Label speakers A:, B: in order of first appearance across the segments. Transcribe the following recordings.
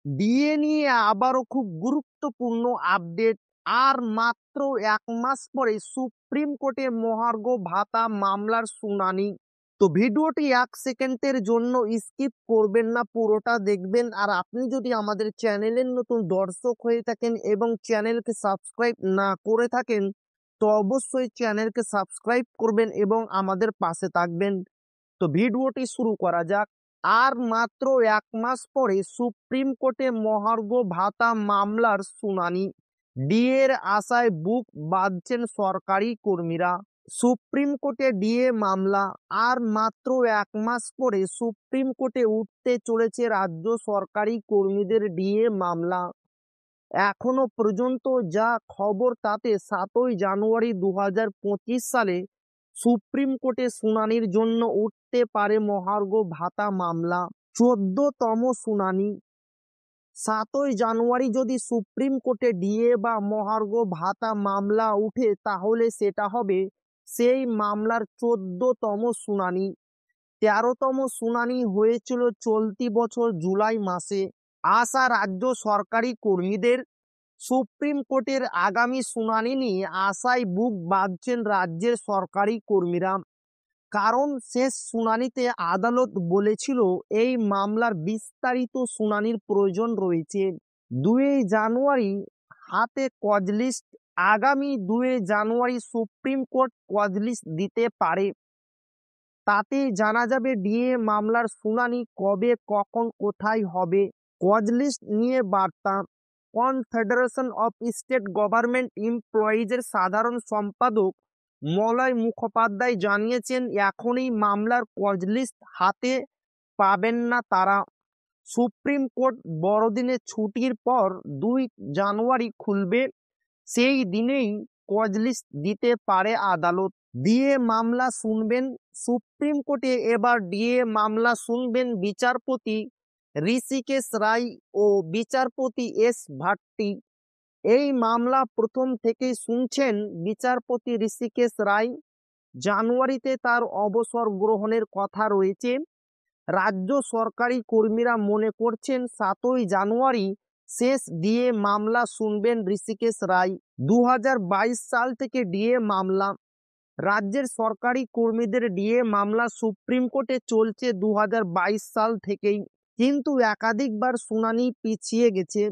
A: DA নিয়ে আবারও খুব গুরুত্বপূর্ণ আপডেট। আর মাত্র ১ মাস পরে সুপ্রিম কোর্টে মহার্ঘ ভাতা মামলার শুনানি। তো ভিডিওটি ১ সেকেন্ডের জন্য স্কিপ করবেন না, পুরোটা দেখবেন। আর আপনি যদি আমাদের চ্যানেলের নতুন দর্শক হয়ে থাকেন এবং চ্যানেলকে সাবস্ক্রাইব না করে থাকেন, তো অবশ্যই চ্যানেলকে সাবস্ক্রাইব করবেন এবং আমাদের পাশে থাকবেন। তো ভিডিওটি শুরু করা যাক। আর মাত্র ১ মাস পরে সুপ্রিম কোর্টে মহার্ঘ ভাতা মামলার শুনানি। ডিএর আশায় বুক বাঁধছেন সরকারি কর্মীরা। সুপ্রিম কোর্টে ডিএ মামলা। আর মাত্র ১ মাস পরে সুপ্রিম কোর্টে উঠতে চলেছে রাজ্য সরকারি কর্মীদের ডিএ মামলা। এখনো পর্যন্ত যা খবর তাতে ৭ই জানুয়ারি ২০২৫ সালে সুপ্রিম কোর্টে শুনানির জন্য উঠতে পারে মহার্ঘ ভাতা মামলা। ১৪তম শুনানি। ৭ই জানুয়ারি যদি সুপ্রিম কোর্টে ডিএ বা মহার্ঘ ভাতা মামলা উঠে, তাহলে সেটা হবে সেই মামলার ১৪তম শুনানি। ১৩তম শুনানি হয়েছিল চলতি বছর জুলাই মাসে। আশা রাজ্য সরকারি কর্মীদের। সুপ্রিম কোর্টের আগামী শুনানি নিয়ে আশায় বুক বাঁধছেন রাজ্যের সরকারি কর্মীরা। কারণ শেষ শুনানিতে আদালত বলেছিল এই মামলার বিস্তারিত শুনানির প্রয়োজন রয়েছে। ২ জানুয়ারি হাতে কজ লিস্ট। আগামী ২ জানুয়ারি সুপ্রিম কোর্ট কজ লিস্ট দিতে পারে। তাতেই জানা যাবে ডিএ মামলার শুনানি কবে, কখন, কোথায় হবে। কজ লিস্ট নিয়ে বার্তা। কনফেডারেশন অফ স্টেট গভর্নমেন্ট এমপ্লয়িজের সাধারণ সম্পাদক মলয় মুখোপাধ্যায় জানিয়েছেন, এখনই মামলার কজ লিস্ট হাতে পাবেন না তারা। সুপ্রিম কোর্ট বড়দিনের ছুটির পর ২ জানুয়ারি খুলবে। সেই দিনেই কজ লিস্ট দিতে পারে আদালত। ডিএ মামলা শুনবেন সুপ্রিম কোর্টে। এবার ডিএ মামলা শুনবেন বিচারপতি ঋষিকেশ রায় ও বিচারপতি এস ভাট্টি। এই মামলা প্রথম থেকেই শুনছেন বিচারপতি ঋষিকেশ রায়। জানুয়ারিতে তার অবসর গ্রহণের কথা রয়েছে। রাজ্য সরকারি কর্মীরা মনে করছেন ৭ই জানুয়ারি শেষ ডিএ মামলা শুনবেন ঋষিকেশ রায়। ২০২২ সাল থেকে ডিএ মামলা। রাজ্যের সরকারি কর্মীদের ডিএ মামলা সুপ্রিম কোর্টে চলছে ২০২২ সাল থেকেই, কিন্তু একাধিকবার শুনানি পিছিয়ে গেছে।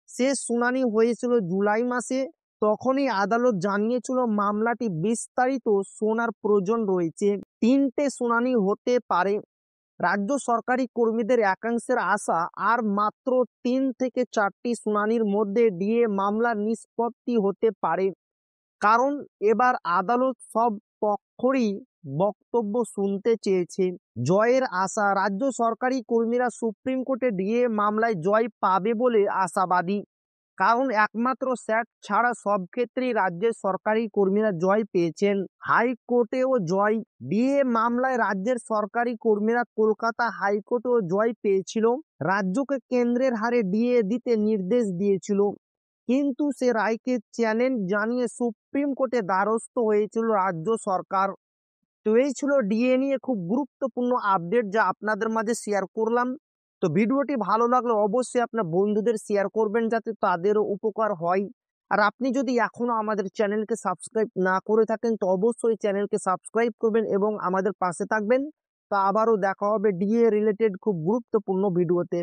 A: শেষ শুনানি হয়েছিল জুলাই মাসে। তখনই আদালত জানিয়েছিল মামলাটি বিস্তারিত শোনার প্রয়োজন রয়েছে। ৩টে শুনানি হতে পারে। রাজ্য সরকারি কর্মীদের একাংশের আশা আর মাত্র ৩ থেকে ৪টি শুনানির মধ্যে ডিএ মামলার নিষ্পত্তি হতে পারে। কারণ এবার আদালত সব পক্ষেরই বক্তব্য শুনতে চেয়েছে। জয়ের আশা। রাজ্য সরকারি কর্মীরা সুপ্রিম কোর্টে ডিএ মামলায় জয় পাবে বলে আশাবাদী। কারণ একমাত্র স্যাট ছাড়া সব ক্ষেত্রেই রাজ্যের সরকারি কর্মীরা জয় পেয়েছেন। হাইকোর্টেও জয়। ডিএ মামলায় রাজ্যের সরকারি কর্মীরা কলকাতা হাইকোর্টেও জয় পেয়েছিল। রাজ্যকে কেন্দ্রের হারে ডিএ দিতে নির্দেশ দিয়েছিল, কিন্তু সে রায়কে চ্যালেঞ্জ জানিয়ে সুপ্রিম কোর্টে দ্বারস্থ হয়েছিল রাজ্য সরকার। তো এই ছিল ডিএ নিয়ে খুব গুরুত্বপূর্ণ আপডেট, যা আপনাদের মাঝে শেয়ার করলাম। তো ভিডিওটি ভালো লাগলে অবশ্যই আপনার বন্ধুদের শেয়ার করবেন, যাতে তাদেরও উপকার হয়। আর আপনি যদি এখনো আমাদের চ্যানেলকে সাবস্ক্রাইব না করে থাকেন, তো অবশ্যই চ্যানেলকে সাবস্ক্রাইব করবেন এবং আমাদের পাশে থাকবেন। তো আবারও দেখা হবে ডিএ রিলেটেড খুব গুরুত্বপূর্ণ ভিডিওতে।